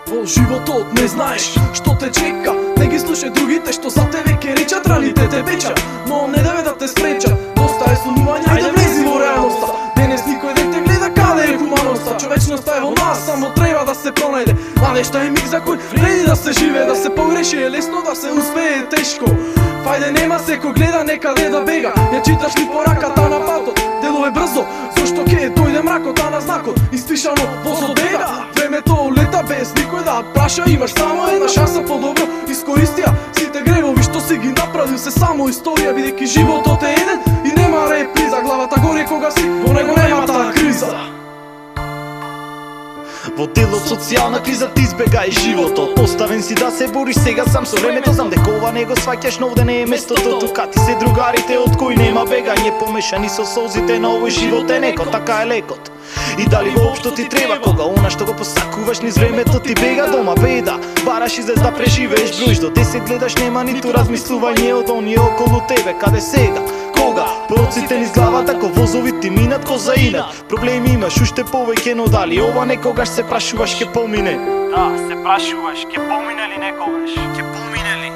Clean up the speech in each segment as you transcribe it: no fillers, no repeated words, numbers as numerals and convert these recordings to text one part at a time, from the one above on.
Во животот не знаеш што те чека, не ги слушај другите што за тебе ке речат, раните те веча, но не деве да те спреча. Доста е сонување, ајде влези во реалноста. Денес никој не те гледа каде е хуманоста. Човечноста е во нас, само треба да се пронајде. Надежта е миг за кој вреди да се живее, да се погреши е лесно, да се успее е тешко. Фајде нема секој гледа некаде да бега, ја читаш ли пораката на патот, делуве брзо, зашто ке дојде мракот, а на знакот испишано возот бега. Времето лета без никој да праша, имаш само една шанса, подобро искористија сите гревови што си ги направил, се само историја, бидејќи животот е еден и нема реприза, главата горе кога си во него нема таа криза. Во делот социјална криза ти избегај животот, оставен си да се бориш сега сам со времето, знам дека ова не го сваќаш, но овде не е местото, тука ти се другарите од кои нема бегање, помешани со солзите на овој живот е неко, така е лекот. И дали воопшто ти треба кога она што го посакуваш низ времето ти бега, дома беда, бараш излез да преживееш, броиш до 10 гледаш, нема ниту размислување од оние околу тебе, каде сега, кога, пороците низ главата ко возови ти минат ко заинат. Проблеми имаш уште повеќе, но дали ова некогаш се прашуваш ке помине? Да, се прашуваш, ке помине ли некогаш? Ке помине ли?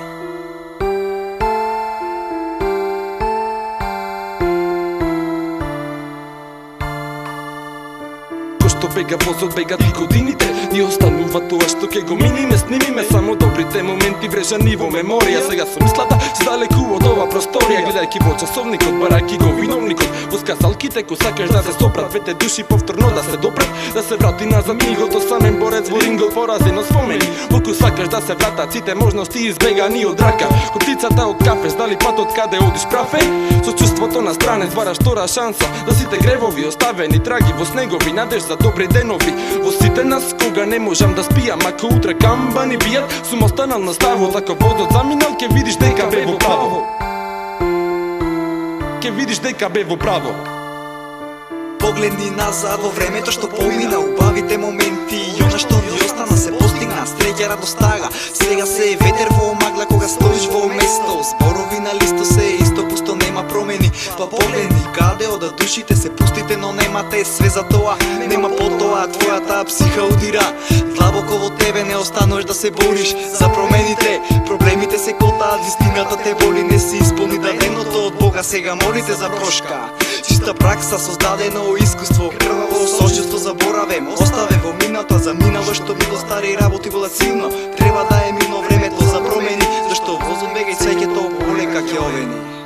Што бега возот, бегат и годините, ни останува тоа што ке го миниме, снимиме само добрите моменти врежани во меморија. Сега со мислата се далеку од ова просторија, гледајќи во часовникот, барајќи го виновникот, во сказалките кој сакаш да се сопрат двете души повторно да се допрат, да се врати назад мигот, осамен борец во рингот, поразен од спомени. Воку сакаш да се вратат сите можности избегани од рака, коптицата од кафеш, дали патот каде одиш прав е, со чувството на стране бараш втора шанса, да сите гревови оставени траги во снегови, надеж за добри денови. Во сите нас кога не можам да спијам, ако утре камбани бијат, сум останал на ставот, ако возот заминал, ке видиш дека бе во право. Ке видиш дека бе во право. Погледни назад во времето што помина, убавите моменти и она што ви остана се постигна, среќа радост тага. Сега се е ветер во магла кога стоиш во место, зборови на листо се исто пусто, нема промени. Па погледни каде одат душите, се пустите, но немате све за тоа, нема потоа, твојата психа удира длабоко во тебе, не остануваш да се бориш за промените. Проблемите се котаат, вистината те боли, не си исполни даденото од Бога, сега молите за прошка. Чиста пракса, создадено искуство, крваво сочувство заборавем, оставе во минато, за минало што било стари работи водат силно. Треба да е мирно времето за промени, зашто возот бега и свеќето полека ќе овени.